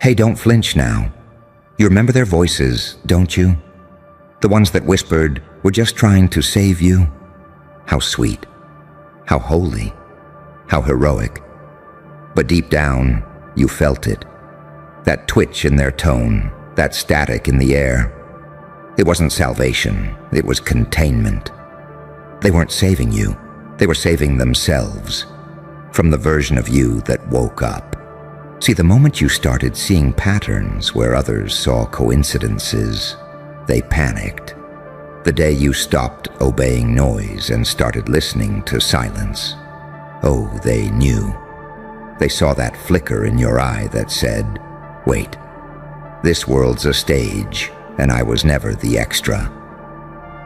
Hey, don't flinch now. You remember their voices, don't you? The ones that whispered, "We're just trying to save you." How sweet, how holy, how heroic. But deep down, you felt it. That twitch in their tone, that static in the air. It wasn't salvation, it was containment. They weren't saving you, they were saving themselves from the version of you that woke up. See, the moment you started seeing patterns where others saw coincidences, they panicked. The day you stopped obeying noise and started listening to silence, oh, they knew. They saw that flicker in your eye that said, "Wait, this world's a stage, and I was never the extra."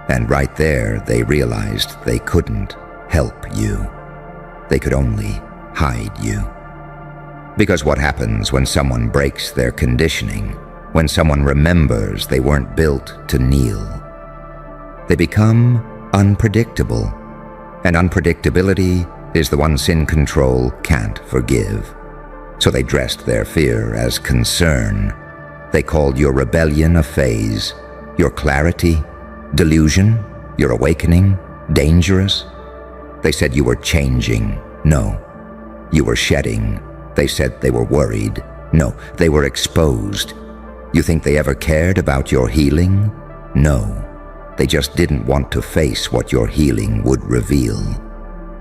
And right there, they realized they couldn't help you. They could only hide you. Because what happens when someone breaks their conditioning, when someone remembers they weren't built to kneel? They become unpredictable, and unpredictability is the one sin control can't forgive. So they dressed their fear as concern. They called your rebellion a phase, your clarity delusion, your awakening dangerous. They said you were changing. No, you were shedding. They said they were worried. No, they were exposed. You think they ever cared about your healing? No, they just didn't want to face what your healing would reveal.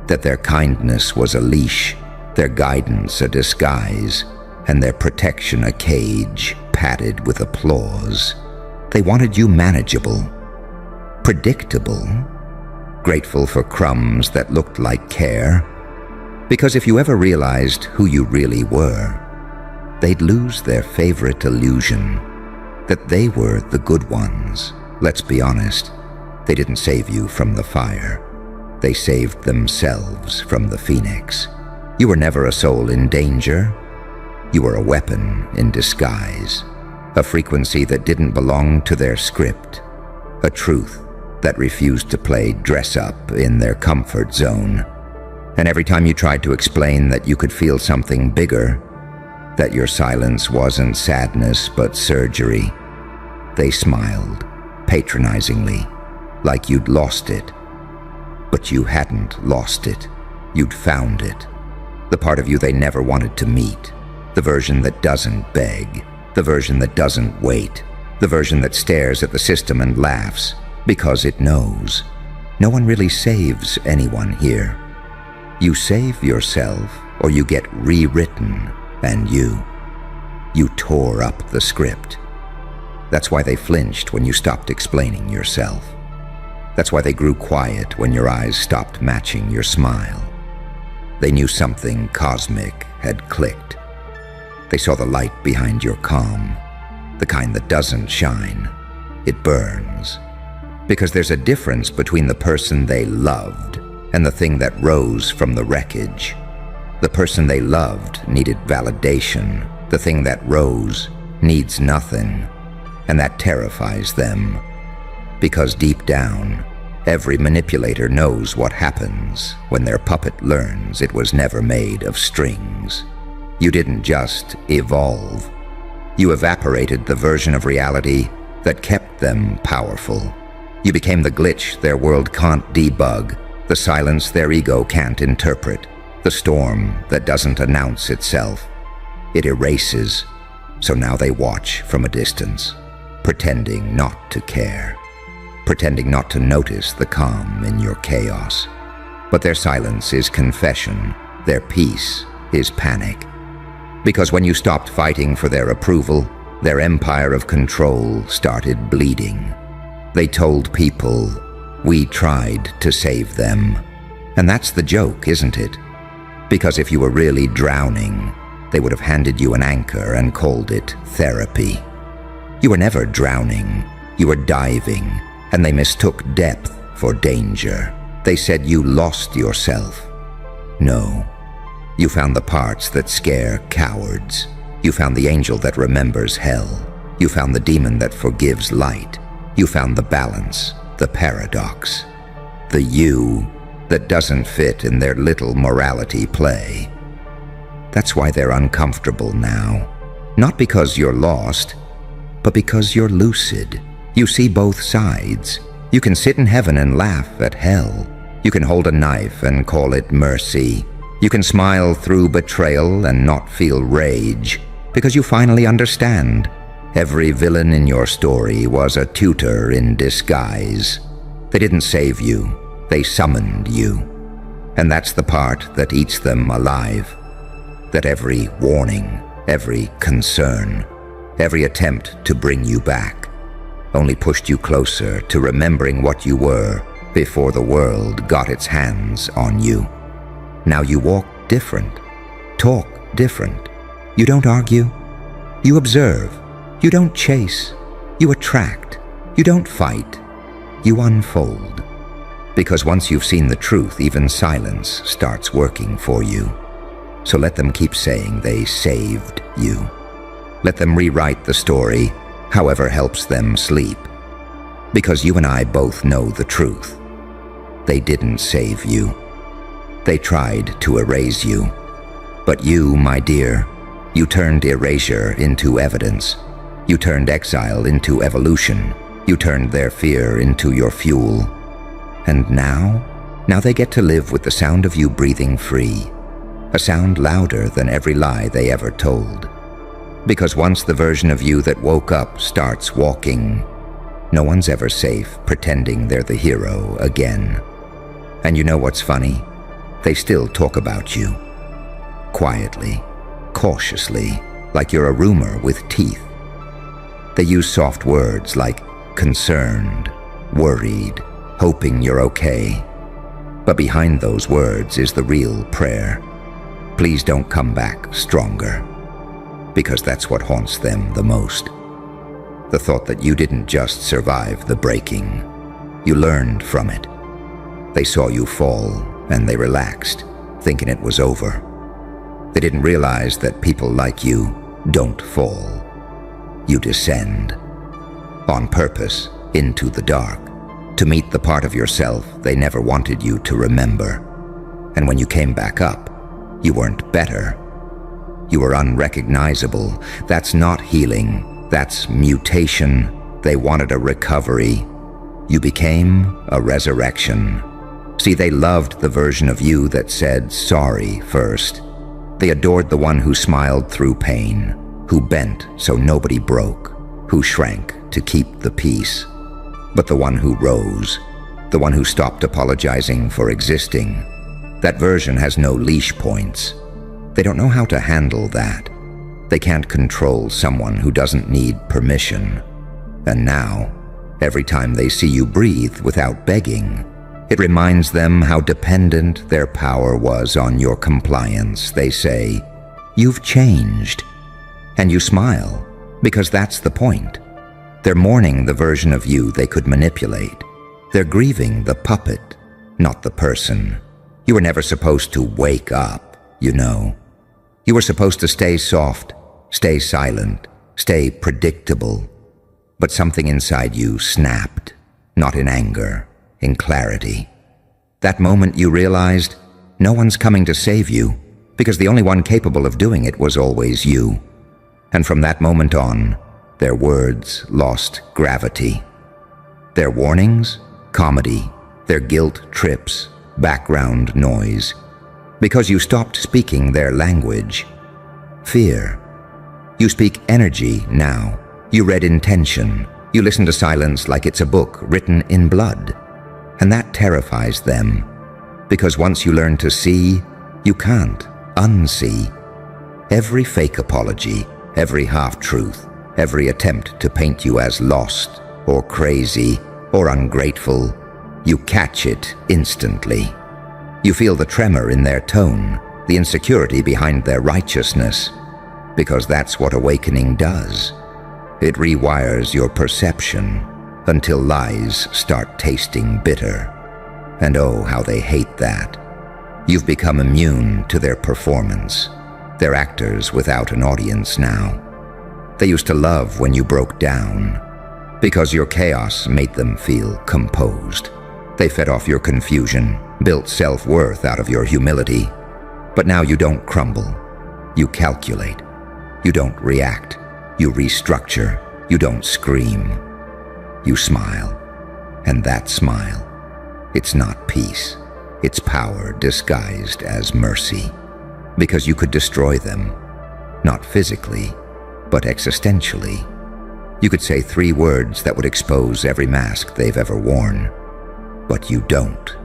That their kindness was a leash, their guidance a disguise, and their protection a cage padded with applause. They wanted you manageable, predictable, grateful for crumbs that looked like care. Because if you ever realized who you really were, they'd lose their favorite illusion, that they were the good ones. Let's be honest, they didn't save you from the fire. They saved themselves from the phoenix. You were never a soul in danger. You were a weapon in disguise, a frequency that didn't belong to their script, a truth that refused to play dress-up in their comfort zone. And every time you tried to explain that you could feel something bigger, that your silence wasn't sadness but surgery, they smiled, patronizingly, like you'd lost it. But you hadn't lost it. You'd found it. The part of you they never wanted to meet. The version that doesn't beg. The version that doesn't wait. The version that stares at the system and laughs because it knows. No one really saves anyone here. You save yourself or you get rewritten, and you tore up the script. That's why they flinched when you stopped explaining yourself. That's why they grew quiet when your eyes stopped matching your smile. They knew something cosmic had clicked. They saw the light behind your calm, the kind that doesn't shine, it burns. Because there's a difference between the person they loved and the thing that rose from the wreckage. The person they loved needed validation. The thing that rose needs nothing, and that terrifies them. Because deep down, every manipulator knows what happens when their puppet learns it was never made of strings. You didn't just evolve. You evaporated the version of reality that kept them powerful. You became the glitch their world can't debug, the silence their ego can't interpret, the storm that doesn't announce itself. It erases, so now they watch from a distance, pretending not to care, pretending not to notice the calm in your chaos. But their silence is confession, their peace is panic. Because when you stopped fighting for their approval, their empire of control started bleeding. They told people, we tried to save them. And that's the joke, isn't it? Because if you were really drowning, they would have handed you an anchor and called it therapy. You were never drowning, you were diving, and they mistook depth for danger. They said you lost yourself. No, you found the parts that scare cowards. You found the angel that remembers hell. You found the demon that forgives light. You found the balance, the paradox, the you that doesn't fit in their little morality play. That's why they're uncomfortable now. Not because you're lost, but because you're lucid. You see both sides. You can sit in heaven and laugh at hell. You can hold a knife and call it mercy. You can smile through betrayal and not feel rage, because you finally understand. Every villain in your story was a tutor in disguise. They didn't save you, they summoned you. And that's the part that eats them alive. That every warning, every concern, every attempt to bring you back only pushed you closer to remembering what you were before the world got its hands on you. Now you walk different, talk different. You don't argue, you observe. You don't chase, you attract. You don't fight, you unfold. Because once you've seen the truth, even silence starts working for you. So let them keep saying they saved you. Let them rewrite the story, however helps them sleep. Because you and I both know the truth. They didn't save you. They tried to erase you. But you, my dear, you turned erasure into evidence. You turned exile into evolution. You turned their fear into your fuel. And now they get to live with the sound of you breathing free. A sound louder than every lie they ever told. Because once the version of you that woke up starts walking, no one's ever safe pretending they're the hero again. And you know what's funny? They still talk about you. Quietly, cautiously, like you're a rumor with teeth. They use soft words like concerned, worried, hoping you're okay. But behind those words is the real prayer. Please don't come back stronger. Because that's what haunts them the most. The thought that you didn't just survive the breaking. You learned from it. They saw you fall and they relaxed, thinking it was over. They didn't realize that people like you don't fall. You descend. On purpose, into the dark, to meet the part of yourself they never wanted you to remember. And when you came back up, you weren't better. You were unrecognizable. That's not healing. That's mutation. They wanted a recovery. You became a resurrection. See, they loved the version of you that said sorry first. They adored the one who smiled through pain, who bent so nobody broke, who shrank to keep the peace. But the one who rose, the one who stopped apologizing for existing, that version has no leash points. They don't know how to handle that. They can't control someone who doesn't need permission. And now, every time they see you breathe without begging, it reminds them how dependent their power was on your compliance. They say, "You've changed." And you smile, because that's the point. They're mourning the version of you they could manipulate. They're grieving the puppet, not the person. You were never supposed to wake up, you know. You were supposed to stay soft, stay silent, stay predictable. But something inside you snapped, not in anger, in clarity. That moment you realized no one's coming to save you, because the only one capable of doing it was always you. And from that moment on, their words lost gravity. Their warnings, comedy. Their guilt trips, background noise. Because you stopped speaking their language. Fear. You speak energy now. You read intention. You listen to silence like it's a book written in blood. And that terrifies them. Because once you learn to see, you can't unsee. Every fake apology, every half-truth, every attempt to paint you as lost or crazy or ungrateful, you catch it instantly. You feel the tremor in their tone, the insecurity behind their righteousness, because that's what awakening does. It rewires your perception until lies start tasting bitter. And oh, how they hate that. You've become immune to their performance. They're actors without an audience now. They used to love when you broke down, because your chaos made them feel composed. They fed off your confusion, built self-worth out of your humility. But now you don't crumble. You calculate. You don't react. You restructure. You don't scream. You smile. And that smile, it's not peace. It's power disguised as mercy. Because you could destroy them, not physically, but existentially. You could say 3 words that would expose every mask they've ever worn. But you don't.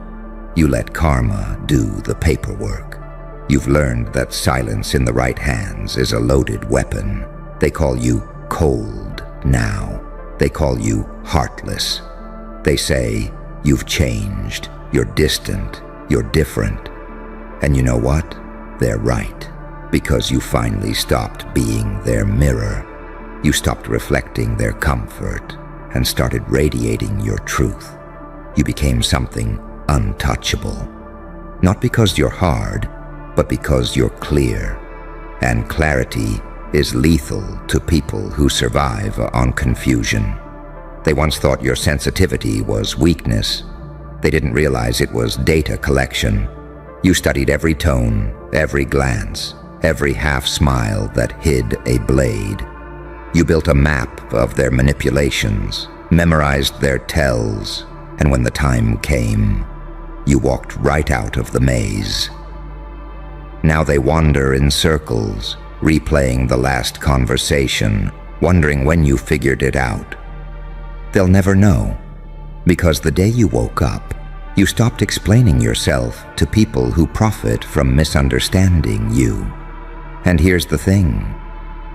You let karma do the paperwork. You've learned that silence in the right hands is a loaded weapon. They call you cold now. They call you heartless. They say, you've changed, you're distant, you're different. And you know what? They're right. Because you finally stopped being their mirror. You stopped reflecting their comfort and started radiating your truth. You became something untouchable. Not because you're hard, but because you're clear. And clarity is lethal to people who survive on confusion. They once thought your sensitivity was weakness. They didn't realize it was data collection. You studied every tone, every glance, every half smile that hid a blade. You built a map of their manipulations, memorized their tells, and when the time came, you walked right out of the maze. Now they wander in circles, replaying the last conversation, wondering when you figured it out. They'll never know, because the day you woke up, you stopped explaining yourself to people who profit from misunderstanding you. And here's the thing,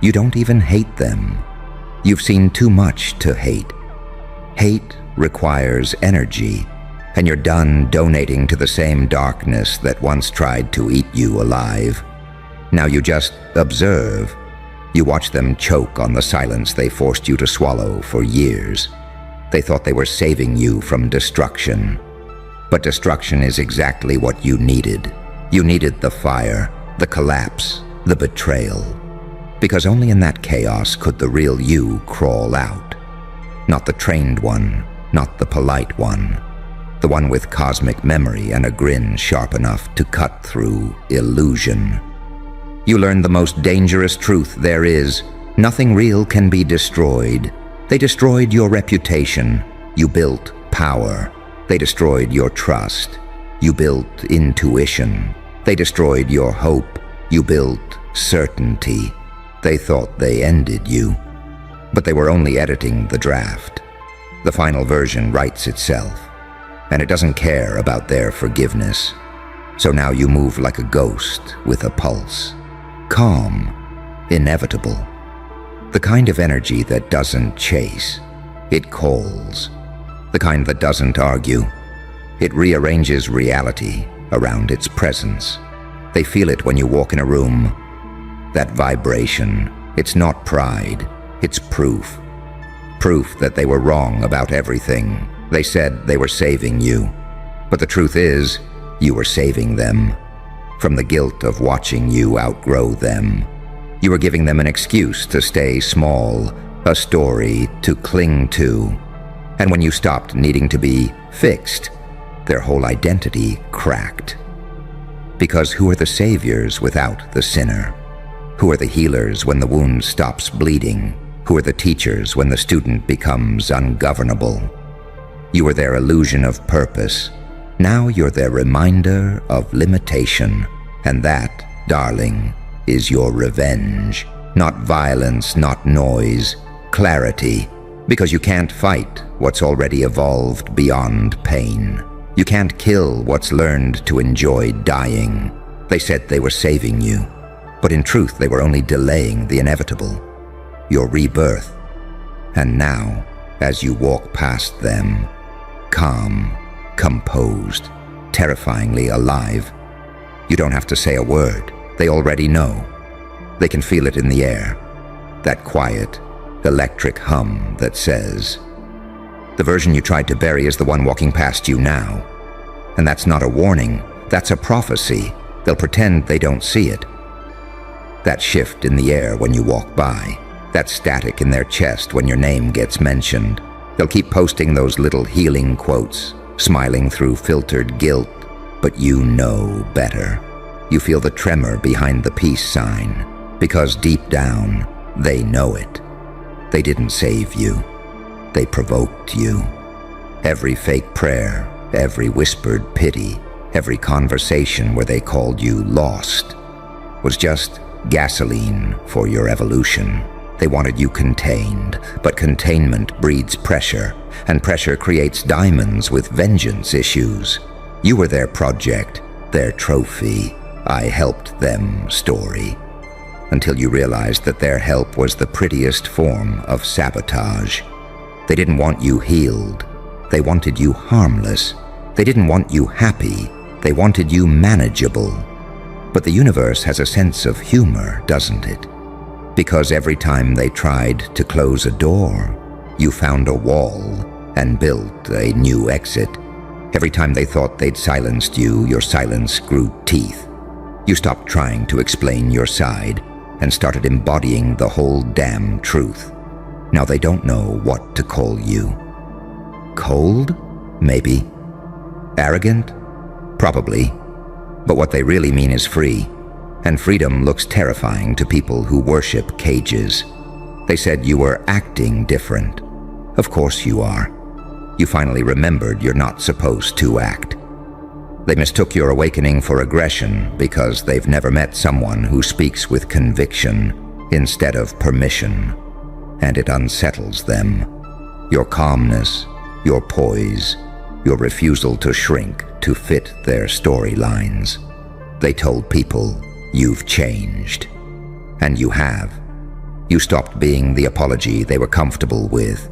you don't even hate them. You've seen too much to hate. Hate requires energy, and you're done donating to the same darkness that once tried to eat you alive. Now you just observe. You watch them choke on the silence they forced you to swallow for years. They thought they were saving you from destruction. But destruction is exactly what you needed. You needed the fire, the collapse, the betrayal. Because only in that chaos could the real you crawl out. Not the trained one, not the polite one. The one with cosmic memory and a grin sharp enough to cut through illusion. You learned the most dangerous truth there is. Nothing real can be destroyed. They destroyed your reputation. You built power. They destroyed your trust. You built intuition. They destroyed your hope. You built certainty. They thought they ended you. But they were only editing the draft. The final version writes itself. And it doesn't care about their forgiveness. So now you move like a ghost with a pulse. Calm, inevitable. The kind of energy that doesn't chase. It calls. The kind that doesn't argue. It rearranges reality around its presence. They feel it when you walk in a room. That vibration, it's not pride, it's proof. Proof that they were wrong about everything. They said they were saving you. But the truth is, you were saving them. From the guilt of watching you outgrow them. You were giving them an excuse to stay small, a story to cling to. And when you stopped needing to be fixed, their whole identity cracked. Because who are the saviors without the sinner? Who are the healers when the wound stops bleeding? Who are the teachers when the student becomes ungovernable? You were their illusion of purpose. Now you're their reminder of limitation. And that, darling, is your revenge. Not violence, not noise, clarity. Because you can't fight what's already evolved beyond pain. You can't kill what's learned to enjoy dying. They said they were saving you, but in truth they were only delaying the inevitable, your rebirth. And now, as you walk past them, calm, composed, terrifyingly alive, you don't have to say a word. They already know. They can feel it in the air, that quiet, electric hum that says, the version you tried to bury is the one walking past you now. And that's not a warning, that's a prophecy. They'll pretend they don't see it. That shift in the air when you walk by, that static in their chest when your name gets mentioned. They'll keep posting those little healing quotes, smiling through filtered guilt, but you know better. You feel the tremor behind the peace sign, because deep down, they know it. They didn't save you. They provoked you. Every fake prayer, every whispered pity, every conversation where they called you lost was just gasoline for your evolution. They wanted you contained, but containment breeds pressure, and pressure creates diamonds with vengeance issues. You were their project, their trophy, I helped them story, until you realized that their help was the prettiest form of sabotage. They didn't want you healed. They wanted you harmless. They didn't want you happy. They wanted you manageable. But the universe has a sense of humor, doesn't it? Because every time they tried to close a door, you found a wall and built a new exit. Every time they thought they'd silenced you, your silence grew teeth. You stopped trying to explain your side and started embodying the whole damn truth. Now they don't know what to call you. Cold? Maybe. Arrogant? Probably. But what they really mean is free. And freedom looks terrifying to people who worship cages. They said you were acting different. Of course you are. You finally remembered you're not supposed to act. They mistook your awakening for aggression because they've never met someone who speaks with conviction instead of permission. And it unsettles them. Your calmness, your poise, your refusal to shrink to fit their storylines. They told people, you've changed. And you have. You stopped being the apology they were comfortable with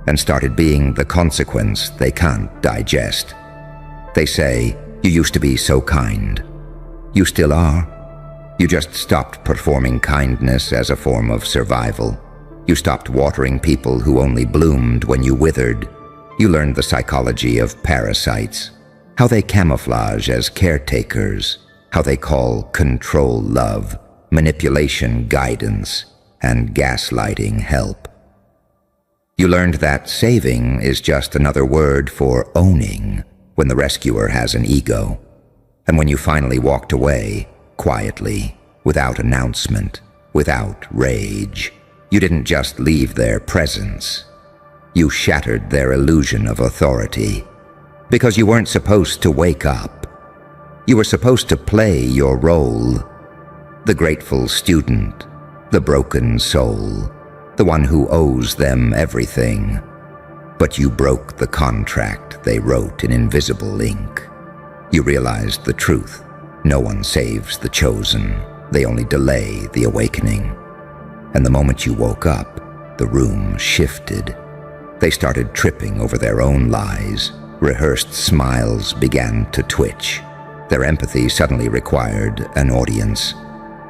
and started being the consequence they can't digest. They say, you used to be so kind. You still are. You just stopped performing kindness as a form of survival. You stopped watering people who only bloomed when you withered. You learned the psychology of parasites, how they camouflage as caretakers, how they call control love, manipulation guidance, and gaslighting help. You learned that saving is just another word for owning when the rescuer has an ego. And when you finally walked away, quietly, without announcement, without rage, you didn't just leave their presence. You shattered their illusion of authority. Because you weren't supposed to wake up. You were supposed to play your role. The grateful student, the broken soul, the one who owes them everything. But you broke the contract they wrote in invisible ink. You realized the truth. No one saves the chosen. They only delay the awakening. And the moment you woke up, the room shifted. They started tripping over their own lies. Rehearsed smiles began to twitch. Their empathy suddenly required an audience.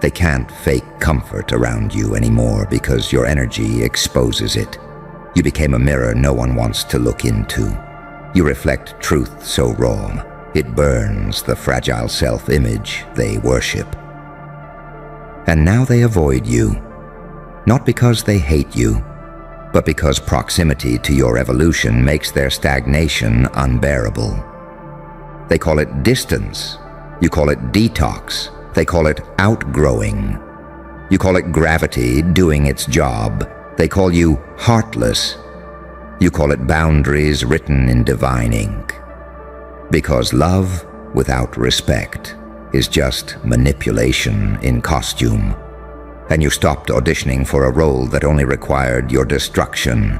They can't fake comfort around you anymore because your energy exposes it. You became a mirror no one wants to look into. You reflect truth so raw, it burns the fragile self-image they worship. And now they avoid you, not because they hate you, but because proximity to your evolution makes their stagnation unbearable. They call it distance. You call it detox. They call it outgrowing. You call it gravity doing its job. They call you heartless. You call it boundaries written in divine ink. Because love without respect is just manipulation in costume. And you stopped auditioning for a role that only required your destruction.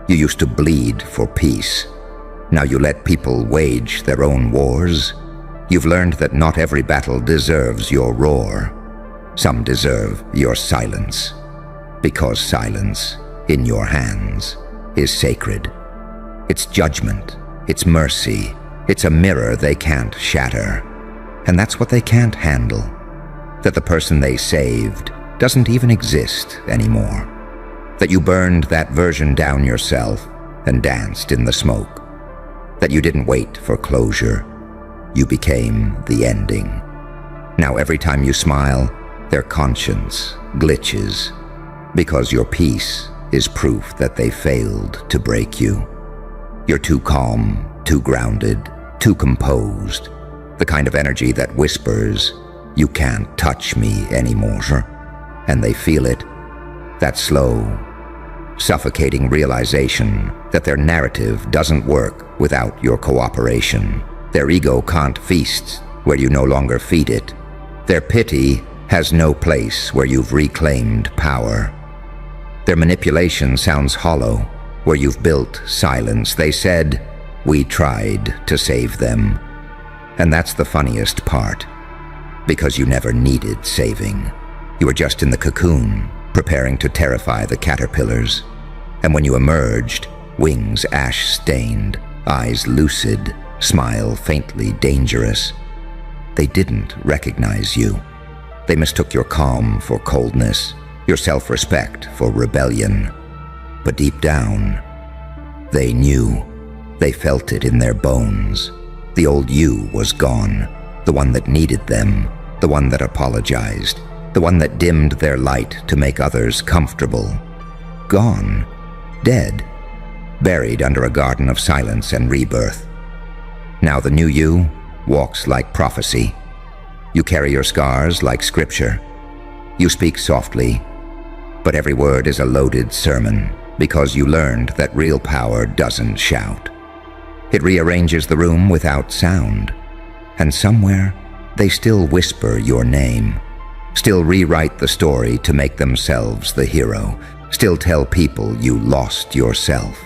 You used to bleed for peace. Now you let people wage their own wars. You've learned that not every battle deserves your roar. Some deserve your silence. Because silence, in your hands, is sacred. It's judgment, it's mercy, it's a mirror they can't shatter. And that's what they can't handle. That the person they saved doesn't even exist anymore. That you burned that version down yourself and danced in the smoke. That you didn't wait for closure. You became the ending. Now every time you smile, their conscience glitches. Because your peace is proof that they failed to break you. You're too calm, too grounded, too composed. The kind of energy that whispers, you can't touch me anymore. and they feel it. That slow, suffocating realization that their narrative doesn't work without your cooperation. Their ego can't feast where you no longer feed it. Their pity has no place where you've reclaimed power. Their manipulation sounds hollow where you've built silence. They said, "We tried to save them." And that's the funniest part, because you never needed saving. You were just in the cocoon, preparing to terrify the caterpillars. And when you emerged, wings ash-stained, eyes lucid, smile faintly dangerous, they didn't recognize you. They mistook your calm for coldness, your self-respect for rebellion. But deep down, they knew. They felt it in their bones. The old you was gone, the one that needed them, the one that apologized, the one that dimmed their light to make others comfortable. Gone, dead, buried under a garden of silence and rebirth. Now the new you walks like prophecy. You carry your scars like scripture. You speak softly, but every word is a loaded sermon, because you learned that real power doesn't shout. It rearranges the room without sound, and somewhere they still whisper your name, still rewrite the story to make themselves the hero, still tell people you lost yourself.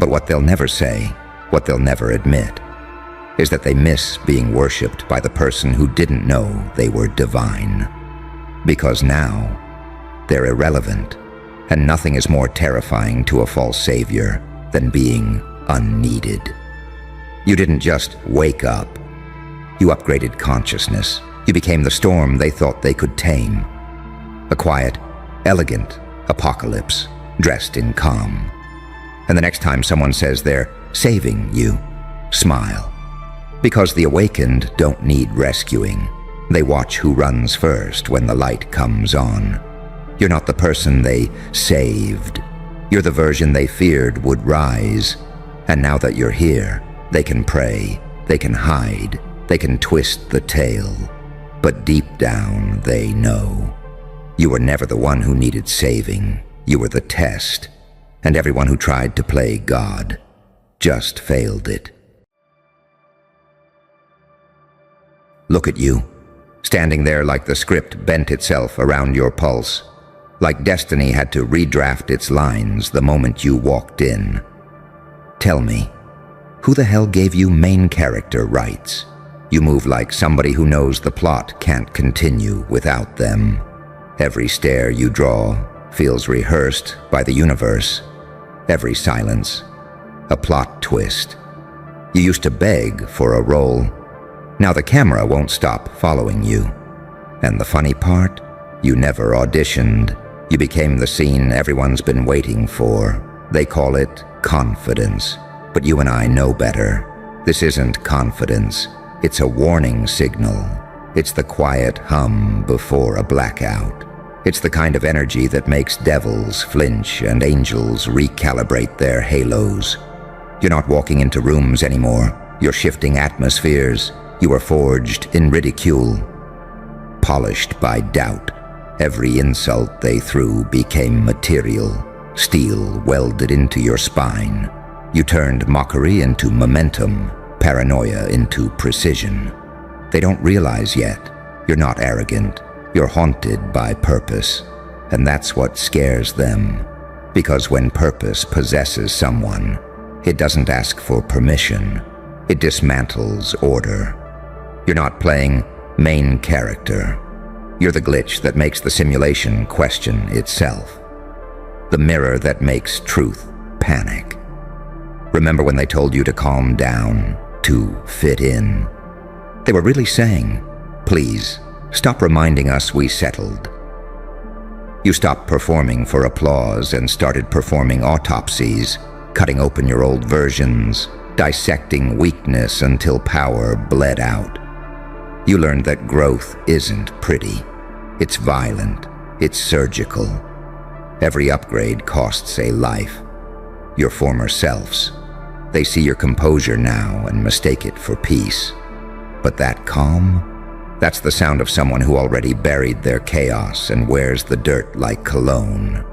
But what they'll never say, what they'll never admit, is that they miss being worshipped by the person who didn't know they were divine. Because now, they're irrelevant, and nothing is more terrifying to a false savior than being unneeded. You didn't just wake up. You upgraded consciousness. You became the storm they thought they could tame. A quiet, elegant apocalypse, dressed in calm. And the next time someone says they're saving you, smile. Because the awakened don't need rescuing. They watch who runs first when the light comes on. You're not the person they saved. You're the version they feared would rise. And now that you're here, they can pray, they can hide, they can twist the tale. But deep down, they know. You were never the one who needed saving. You were the test. And everyone who tried to play God just failed it. Look at you, standing there like the script bent itself around your pulse, like destiny had to redraft its lines the moment you walked in. Tell me, who the hell gave you main character rights? You move like somebody who knows the plot can't continue without them. Every stare you draw feels rehearsed by the universe. Every silence, a plot twist. You used to beg for a role. Now the camera won't stop following you. And the funny part, you never auditioned. You became the scene everyone's been waiting for. They call it confidence. But you and I know better. This isn't confidence. It's a warning signal. It's the quiet hum before a blackout. It's the kind of energy that makes devils flinch and angels recalibrate their halos. You're not walking into rooms anymore. You're shifting atmospheres. You were forged in ridicule, polished by doubt. Every insult they threw became material, steel welded into your spine. You turned mockery into momentum, paranoia into precision. They don't realize yet. You're not arrogant. You're haunted by purpose. And that's what scares them. Because when purpose possesses someone, it doesn't ask for permission. It dismantles order. You're not playing main character. You're the glitch that makes the simulation question itself. The mirror that makes truth panic. Remember when they told you to calm down, to fit in? They were really saying, please, stop reminding us we settled. You stopped performing for applause and started performing autopsies, cutting open your old versions, dissecting weakness until power bled out. You learned that growth isn't pretty. It's violent. It's surgical. Every upgrade costs a life. Your former selves. They see your composure now and mistake it for peace. But that calm, That's the sound of someone who already buried their chaos and wears the dirt like cologne.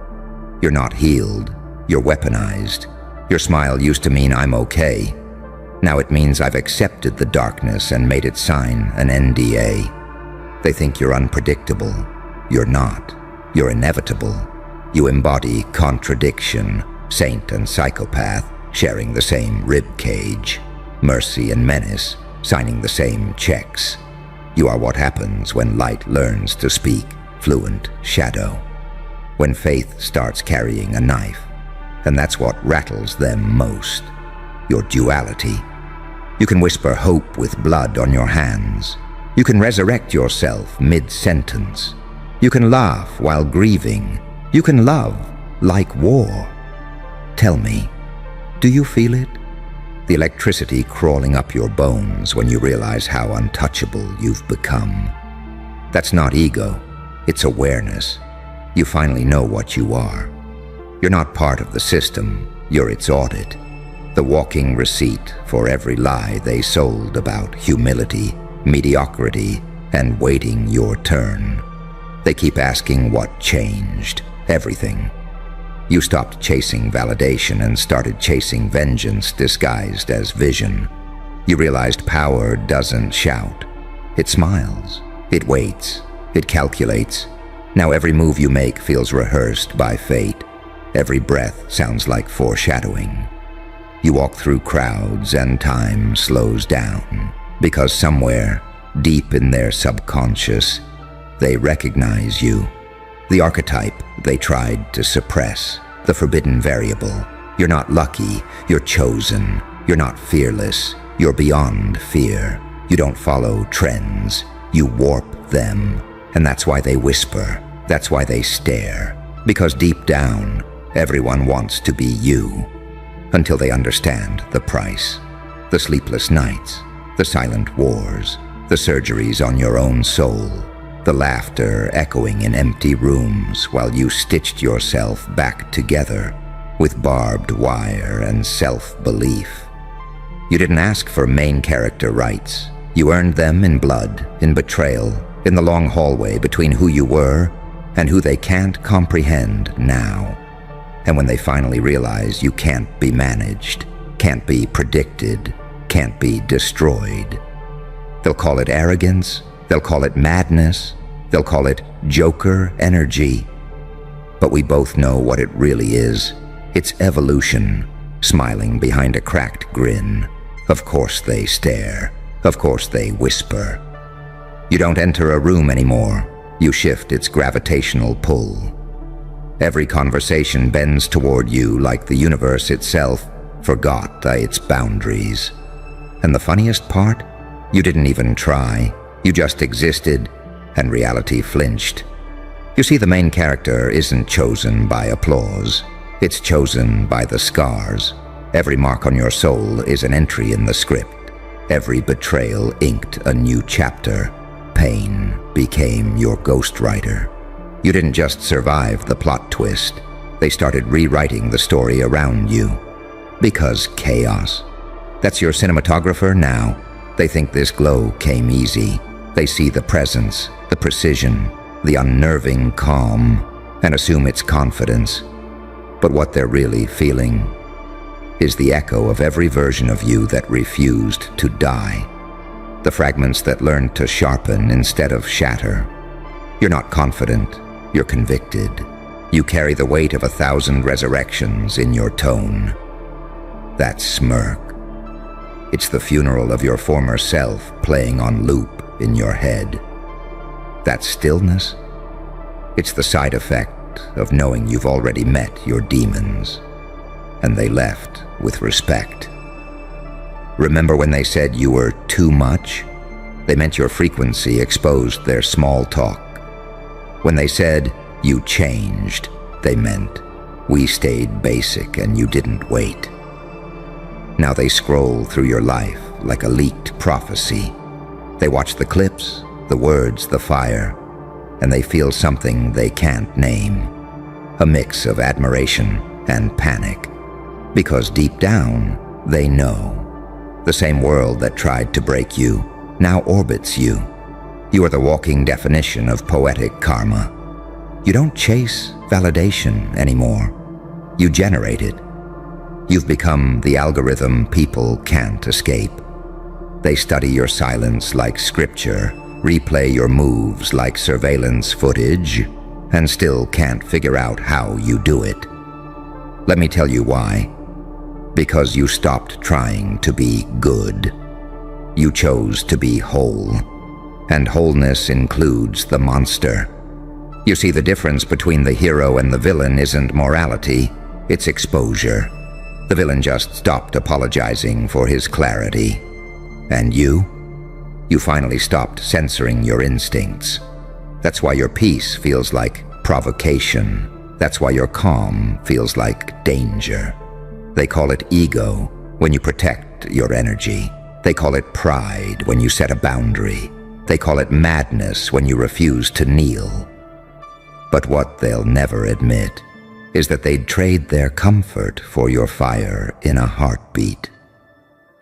You're not healed, you're weaponized. Your smile used to mean I'm okay. Now it means I've accepted the darkness and made it sign an NDA. They think you're unpredictable. You're not. You're inevitable. You embody contradiction, saint and psychopath, sharing the same rib cage, mercy and menace, signing the same checks. You are what happens when light learns to speak fluent shadow, when faith starts carrying a knife, and that's what rattles them most, your duality. You can whisper hope with blood on your hands. You can resurrect yourself mid-sentence. You can laugh while grieving. You can love like war. Tell me, do you feel it? The electricity crawling up your bones when you realize how untouchable you've become. That's not ego, it's awareness. You finally know what you are. You're not part of the system, you're its audit. The walking receipt for every lie they sold about humility, mediocrity, and waiting your turn. They keep asking what changed. Everything. You stopped chasing validation and started chasing vengeance disguised as vision. You realized power doesn't shout. It smiles. It waits. It calculates. Now every move you make feels rehearsed by fate. Every breath sounds like foreshadowing. You walk through crowds and time slows down because somewhere, deep in their subconscious, they recognize you. The archetype they tried to suppress, the forbidden variable. You're not lucky, you're chosen. You're not fearless, you're beyond fear. You don't follow trends, you warp them. And that's why they whisper, that's why they stare. Because deep down, everyone wants to be you. Until they understand the price. The sleepless nights, the silent wars, the surgeries on your own soul. The laughter echoing in empty rooms while you stitched yourself back together with barbed wire and self-belief. You didn't ask for main character rights. You earned them in blood, in betrayal, in the long hallway between who you were and who they can't comprehend now. And when they finally realize you can't be managed, can't be predicted, can't be destroyed, they'll call it arrogance. They'll call it madness. They'll call it Joker energy. But we both know what it really is. It's evolution, smiling behind a cracked grin. Of course they stare. Of course they whisper. You don't enter a room anymore. You shift its gravitational pull. Every conversation bends toward you like the universe itself forgot its boundaries. And the funniest part? You didn't even try. You just existed, and reality flinched. You see, the main character isn't chosen by applause. It's chosen by the scars. Every mark on your soul is an entry in the script. Every betrayal inked a new chapter. Pain became your ghostwriter. You didn't just survive the plot twist. They started rewriting the story around you. Because chaos. That's your cinematographer now. They think this glow came easy. They see the presence, the precision, the unnerving calm, and assume it's confidence. But what they're really feeling is the echo of every version of you that refused to die. The fragments that learned to sharpen instead of shatter. You're not confident, you're convicted. You carry the weight of 1,000 resurrections in your tone. That smirk. It's the funeral of your former self playing on loop in your head. That stillness, it's the side effect of knowing you've already met your demons, and they left with respect. Remember when they said you were too much? They meant your frequency exposed their small talk. When they said you changed, they meant we stayed basic and you didn't wait. Now they scroll through your life like a leaked prophecy. They watch the clips, the words, the fire, and they feel something they can't name. A mix of admiration and panic. Because deep down, they know. The same world that tried to break you now orbits you. You are the walking definition of poetic karma. You don't chase validation anymore. You generate it. You've become the algorithm people can't escape. They study your silence like scripture, replay your moves like surveillance footage, and still can't figure out how you do it. Let me tell you why. Because you stopped trying to be good. You chose to be whole. And wholeness includes the monster. You see, the difference between the hero and the villain isn't morality, it's exposure. The villain just stopped apologizing for his clarity. And you finally stopped censoring your instincts. That's why your peace feels like provocation. That's why your calm feels like danger. They call it ego when you protect your energy. They call it pride when you set a boundary. They call it madness when you refuse to kneel. But what they'll never admit is that they'd trade their comfort for your fire in a heartbeat.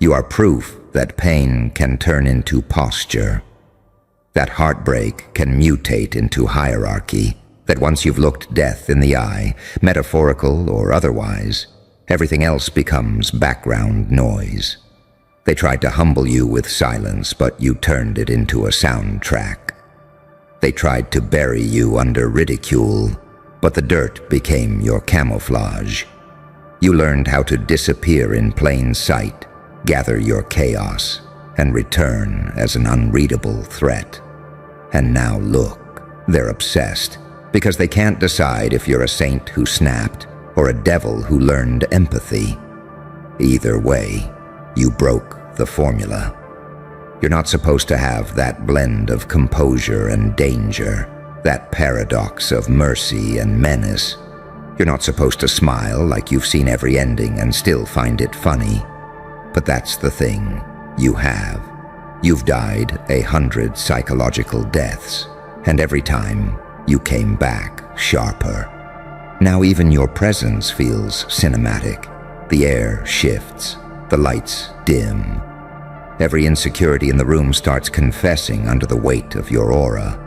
You are proof that pain can turn into posture, that heartbreak can mutate into hierarchy, that once you've looked death in the eye, metaphorical or otherwise, everything else becomes background noise. They tried to humble you with silence, but you turned it into a soundtrack. They tried to bury you under ridicule, but the dirt became your camouflage. You learned how to disappear in plain sight, gather your chaos, and return as an unreadable threat. And now look, they're obsessed, because they can't decide if you're a saint who snapped or a devil who learned empathy. Either way, you broke the formula. You're not supposed to have that blend of composure and danger, that paradox of mercy and menace. You're not supposed to smile like you've seen every ending and still find it funny. But that's the thing you have. You've died 100 psychological deaths, and every time you came back sharper. Now even your presence feels cinematic. The air shifts, the lights dim. Every insecurity in the room starts confessing under the weight of your aura.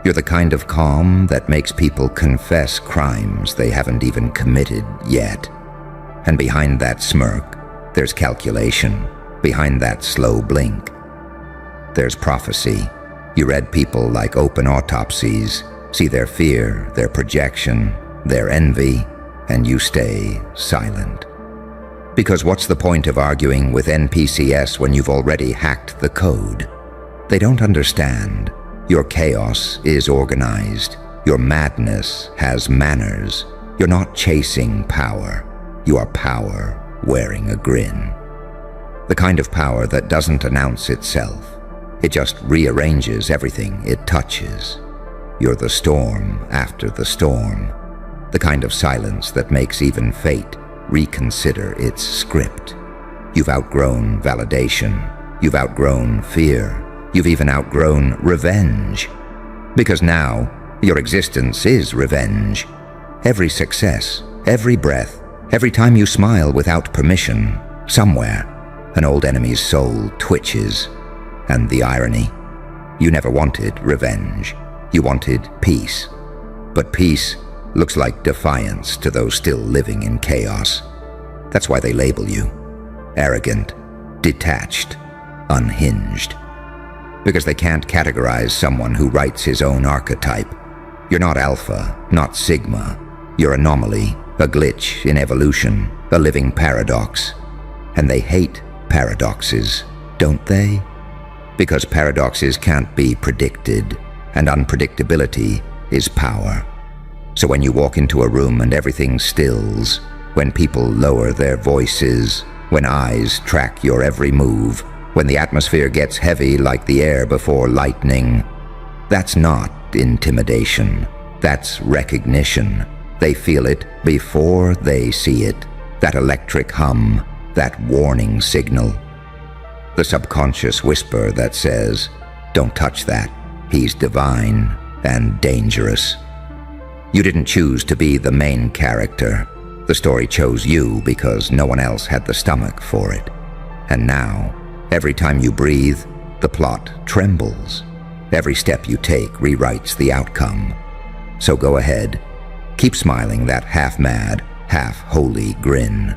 You're the kind of calm that makes people confess crimes they haven't even committed yet. And behind that smirk, there's calculation. Behind that slow blink, there's prophecy. You read people like open autopsies, see their fear, their projection, their envy, and you stay silent. Because what's the point of arguing with NPCs when you've already hacked the code? They don't understand. Your chaos is organized. Your madness has manners. You're not chasing power. You are power wearing a grin. The kind of power that doesn't announce itself. It just rearranges everything it touches. You're the storm after the storm. The kind of silence that makes even fate reconsider its script. You've outgrown validation. You've outgrown fear. You've even outgrown revenge. Because now, your existence is revenge. Every success, every breath, every time you smile without permission, somewhere, an old enemy's soul twitches. And the irony, you never wanted revenge. You wanted peace. But peace looks like defiance to those still living in chaos. That's why they label you arrogant, detached, unhinged. Because they can't categorize someone who writes his own archetype. You're not alpha, not sigma. You're anomaly, a glitch in evolution, a living paradox. And they hate paradoxes, don't they? Because paradoxes can't be predicted, and unpredictability is power. So when you walk into a room and everything stills, when people lower their voices, when eyes track your every move, when the atmosphere gets heavy like the air before lightning, that's not intimidation. That's recognition. They feel it before they see it. That electric hum, that warning signal. The subconscious whisper that says, "Don't touch that. He's divine and dangerous." You didn't choose to be the main character. The story chose you because no one else had the stomach for it. And now, every time you breathe, the plot trembles. Every step you take rewrites the outcome. So go ahead, keep smiling that half-mad, half-holy grin.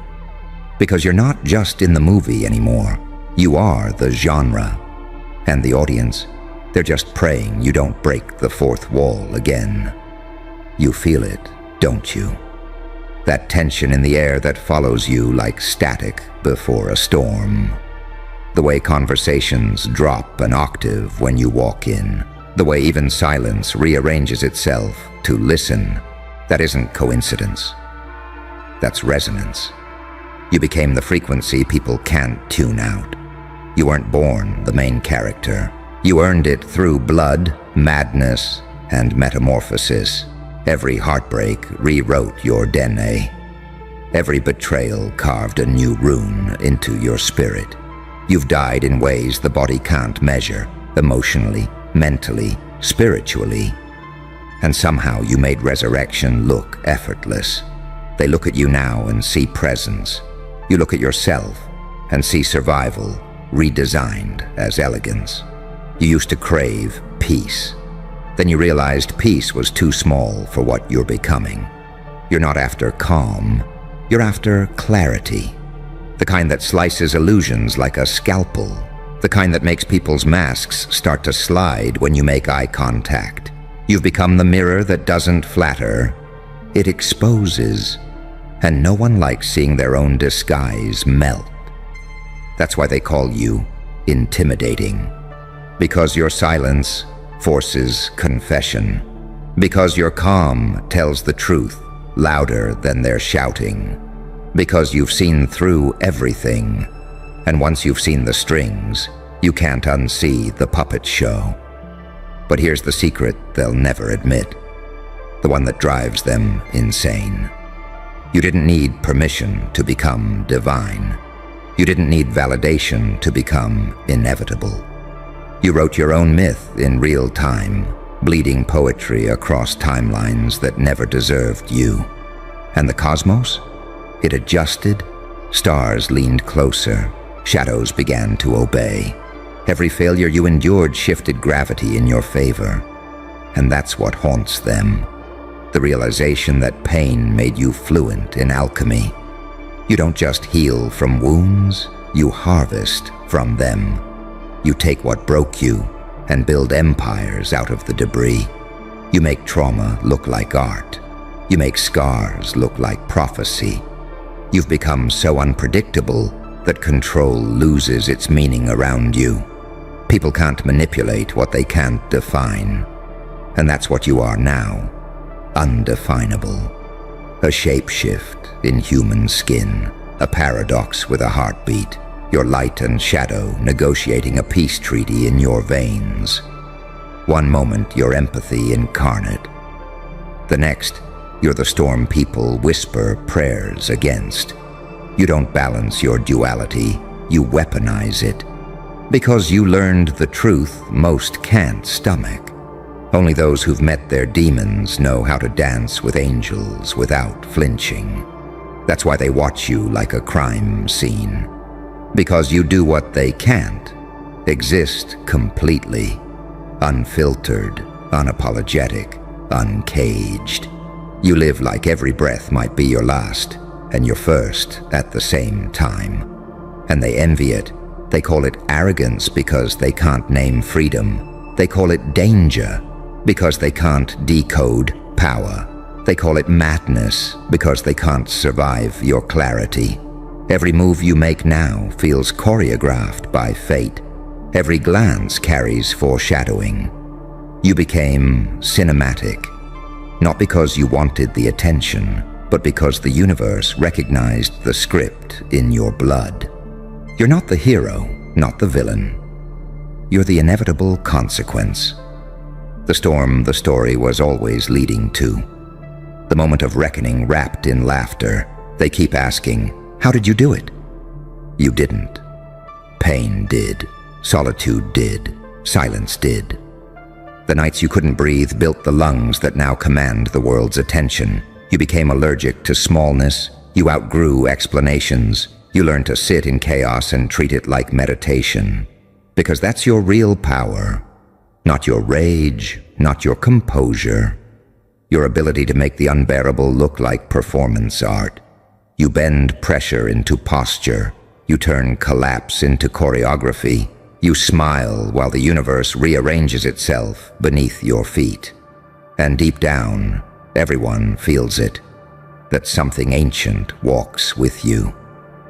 Because you're not just in the movie anymore. You are the genre. And the audience, they're just praying you don't break the fourth wall again. You feel it, don't you? That tension in the air that follows you like static before a storm. The way conversations drop an octave when you walk in. The way even silence rearranges itself to listen. That isn't coincidence. That's resonance. You became the frequency people can't tune out. You weren't born the main character. You earned it through blood, madness, and metamorphosis. Every heartbreak rewrote your DNA. Every betrayal carved a new rune into your spirit. You've died in ways the body can't measure, emotionally, mentally, spiritually. And somehow you made resurrection look effortless. They look at you now and see presence. You look at yourself and see survival redesigned as elegance. You used to crave peace. Then you realized peace was too small for what you're becoming. You're not after calm, you're after clarity. The kind that slices illusions like a scalpel. The kind that makes people's masks start to slide when you make eye contact. You've become the mirror that doesn't flatter, it exposes. And no one likes seeing their own disguise melt. That's why they call you intimidating. Because your silence forces confession. Because your calm tells the truth louder than their shouting. Because you've seen through everything. And once you've seen the strings, you can't unsee the puppet show. But here's the secret they'll never admit. The one that drives them insane. You didn't need permission to become divine. You didn't need validation to become inevitable. You wrote your own myth in real time, bleeding poetry across timelines that never deserved you. And the cosmos? It adjusted, stars leaned closer, shadows began to obey. Every failure you endured shifted gravity in your favor. And that's what haunts them. The realization that pain made you fluent in alchemy. You don't just heal from wounds, you harvest from them. You take what broke you and build empires out of the debris. You make trauma look like art. You make scars look like prophecy. You've become so unpredictable that control loses its meaning around you. People can't manipulate what they can't define. And that's what you are now. Undefinable. A shapeshift in human skin. A paradox with a heartbeat. Your light and shadow negotiating a peace treaty in your veins. One moment you're empathy incarnate. The next, you're the storm people whisper prayers against. You don't balance your duality, you weaponize it. Because you learned the truth most can't stomach. Only those who've met their demons know how to dance with angels without flinching. That's why they watch you like a crime scene. Because you do what they can't, exist completely, unfiltered, unapologetic, uncaged. You live like every breath might be your last, and your first at the same time. And they envy it. They call it arrogance because they can't name freedom. They call it danger because they can't decode power. They call it madness because they can't survive your clarity. Every move you make now feels choreographed by fate. Every glance carries foreshadowing. You became cinematic, not because you wanted the attention, but because the universe recognized the script in your blood. You're not the hero, not the villain. You're the inevitable consequence. The storm the story was always leading to. The moment of reckoning wrapped in laughter. They keep asking, how did you do it? You didn't. Pain did. Solitude did. Silence did. The nights you couldn't breathe built the lungs that now command the world's attention. You became allergic to smallness. You outgrew explanations. You learned to sit in chaos and treat it like meditation. Because that's your real power. Not your rage, not your composure. Your ability to make the unbearable look like performance art. You bend pressure into posture. You turn collapse into choreography. You smile while the universe rearranges itself beneath your feet. And deep down, everyone feels it. That something ancient walks with you.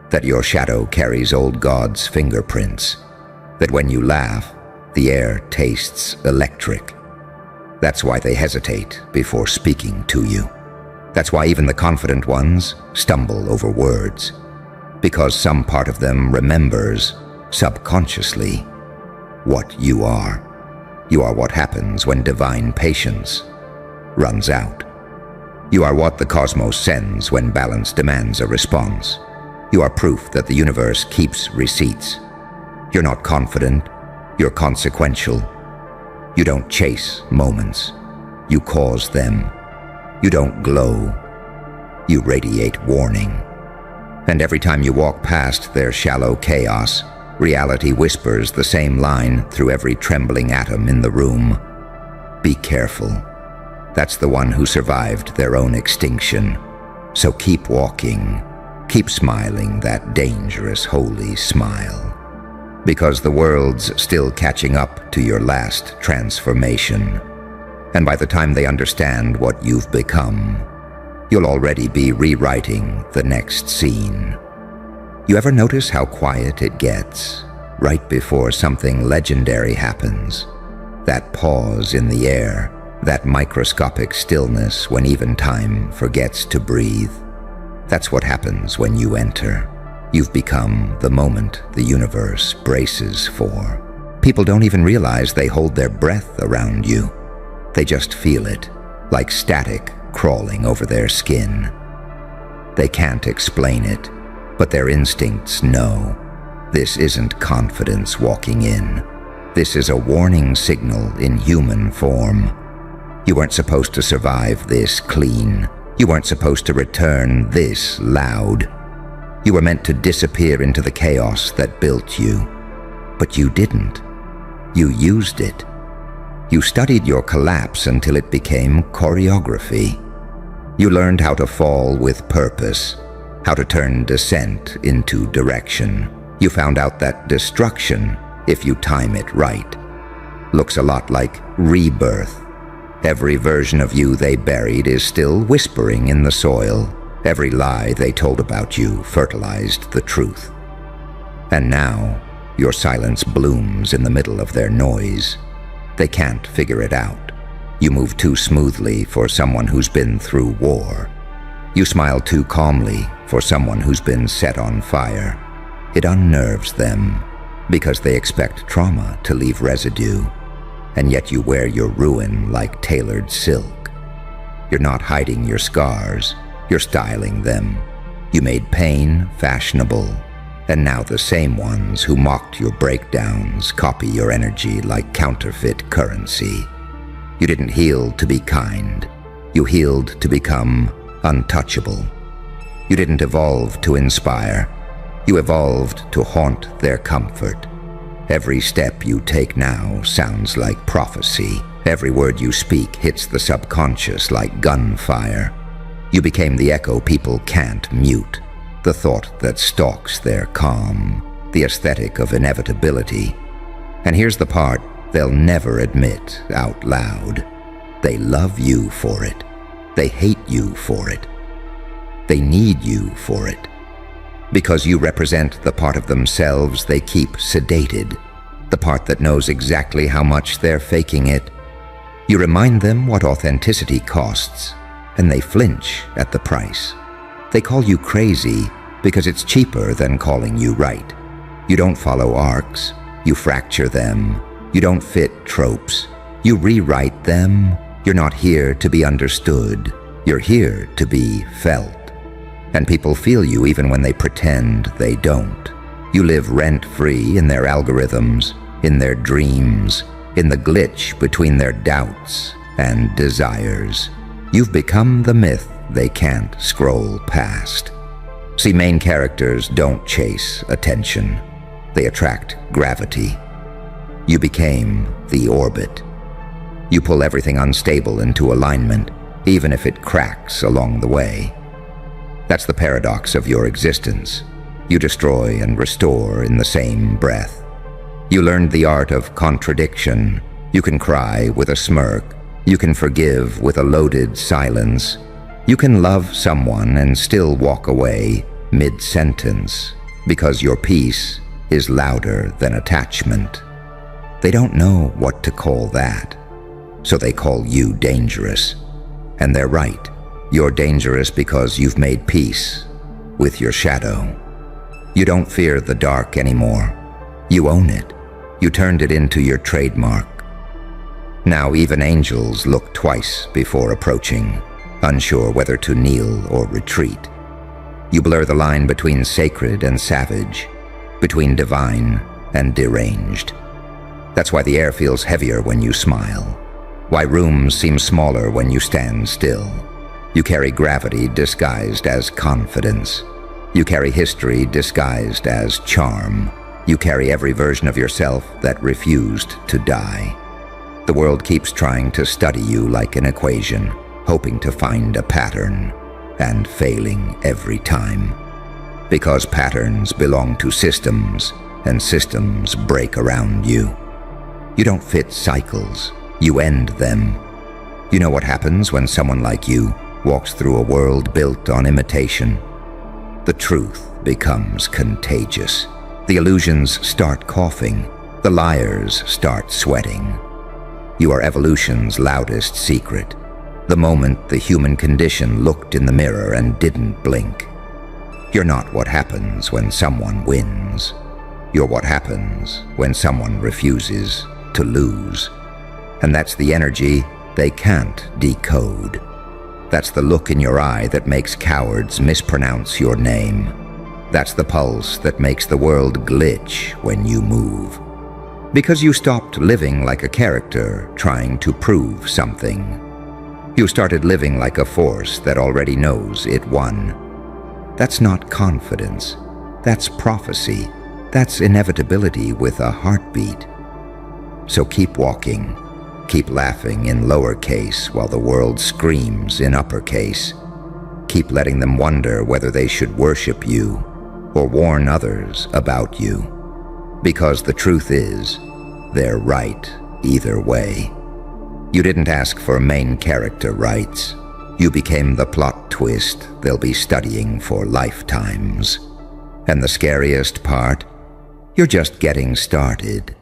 That your shadow carries old gods' fingerprints. That when you laugh, the air tastes electric. That's why they hesitate before speaking to you. That's why even the confident ones stumble over words. Because some part of them remembers, subconsciously, what you are. You are what happens when divine patience runs out. You are what the cosmos sends when balance demands a response. You are proof that the universe keeps receipts. You're not confident, you're consequential. You don't chase moments, you cause them. You don't glow, you radiate warning. And every time you walk past their shallow chaos, reality whispers the same line through every trembling atom in the room. Be careful. That's the one who survived their own extinction. So keep walking, keep smiling that dangerous, holy smile. Because the world's still catching up to your last transformation. And by the time they understand what you've become, you'll already be rewriting the next scene. You ever notice how quiet it gets right before something legendary happens? That pause in the air, that microscopic stillness when even time forgets to breathe. That's what happens when you enter. You've become the moment the universe braces for. People don't even realize they hold their breath around you. They just feel it, like static crawling over their skin. They can't explain it, but their instincts know. This isn't confidence walking in. This is a warning signal in human form. You weren't supposed to survive this clean. You weren't supposed to return this loud. You were meant to disappear into the chaos that built you. But you didn't. You used it. You studied your collapse until it became choreography. You learned how to fall with purpose, how to turn descent into direction. You found out that destruction, if you time it right, looks a lot like rebirth. Every version of you they buried is still whispering in the soil. Every lie they told about you fertilized the truth. And now, your silence blooms in the middle of their noise. They can't figure it out. You move too smoothly for someone who's been through war. You smile too calmly for someone who's been set on fire. It unnerves them because they expect trauma to leave residue. And yet you wear your ruin like tailored silk. You're not hiding your scars. You're styling them. You made pain fashionable, and now the same ones who mocked your breakdowns copy your energy like counterfeit currency. You didn't heal to be kind. You healed to become untouchable. You didn't evolve to inspire. You evolved to haunt their comfort. Every step you take now sounds like prophecy. Every word you speak hits the subconscious like gunfire. You became the echo people can't mute, the thought that stalks their calm, the aesthetic of inevitability. And here's the part they'll never admit out loud. They love you for it. They hate you for it. They need you for it. Because you represent the part of themselves they keep sedated, the part that knows exactly how much they're faking it. You remind them what authenticity costs, and they flinch at the price. They call you crazy because it's cheaper than calling you right. You don't follow arcs, you fracture them. You don't fit tropes, you rewrite them. You're not here to be understood, you're here to be felt. And people feel you even when they pretend they don't. You live rent-free in their algorithms, in their dreams, in the glitch between their doubts and desires. You've become the myth they can't scroll past. See, main characters don't chase attention. They attract gravity. You became the orbit, You pull everything unstable into alignment, even if it cracks along the way. That's the paradox of your existence. You destroy and restore in the same breath. You learned the art of contradiction. You can cry with a smirk. You can forgive with a loaded silence. You can love someone and still walk away mid-sentence because your peace is louder than attachment. They don't know what to call that, so they call you dangerous. And they're right. You're dangerous because you've made peace with your shadow. You don't fear the dark anymore. You own it. You turned it into your trademark. Now even angels look twice before approaching, unsure whether to kneel or retreat. You blur the line between sacred and savage, between divine and deranged. That's why the air feels heavier when you smile, why rooms seem smaller when you stand still. You carry gravity disguised as confidence. You carry history disguised as charm. You carry every version of yourself that refused to die. The world keeps trying to study you like an equation, hoping to find a pattern, and failing every time. Because patterns belong to systems, and systems break around you. You don't fit cycles, you end them. You know what happens when someone like you walks through a world built on imitation? The truth becomes contagious. The illusions start coughing. The liars start sweating. You are evolution's loudest secret. The moment the human condition looked in the mirror and didn't blink. You're not what happens when someone wins. You're what happens when someone refuses to lose. And that's the energy they can't decode. That's the look in your eye that makes cowards mispronounce your name. That's the pulse that makes the world glitch when you move. Because you stopped living like a character trying to prove something. You started living like a force that already knows it won. That's not confidence. That's prophecy. That's inevitability with a heartbeat. So keep walking. Keep laughing in lowercase while the world screams in uppercase. Keep letting them wonder whether they should worship you or warn others about you. Because the truth is, they're right either way. You didn't ask for main character rights. You became the plot twist they'll be studying for lifetimes. And the scariest part, you're just getting started.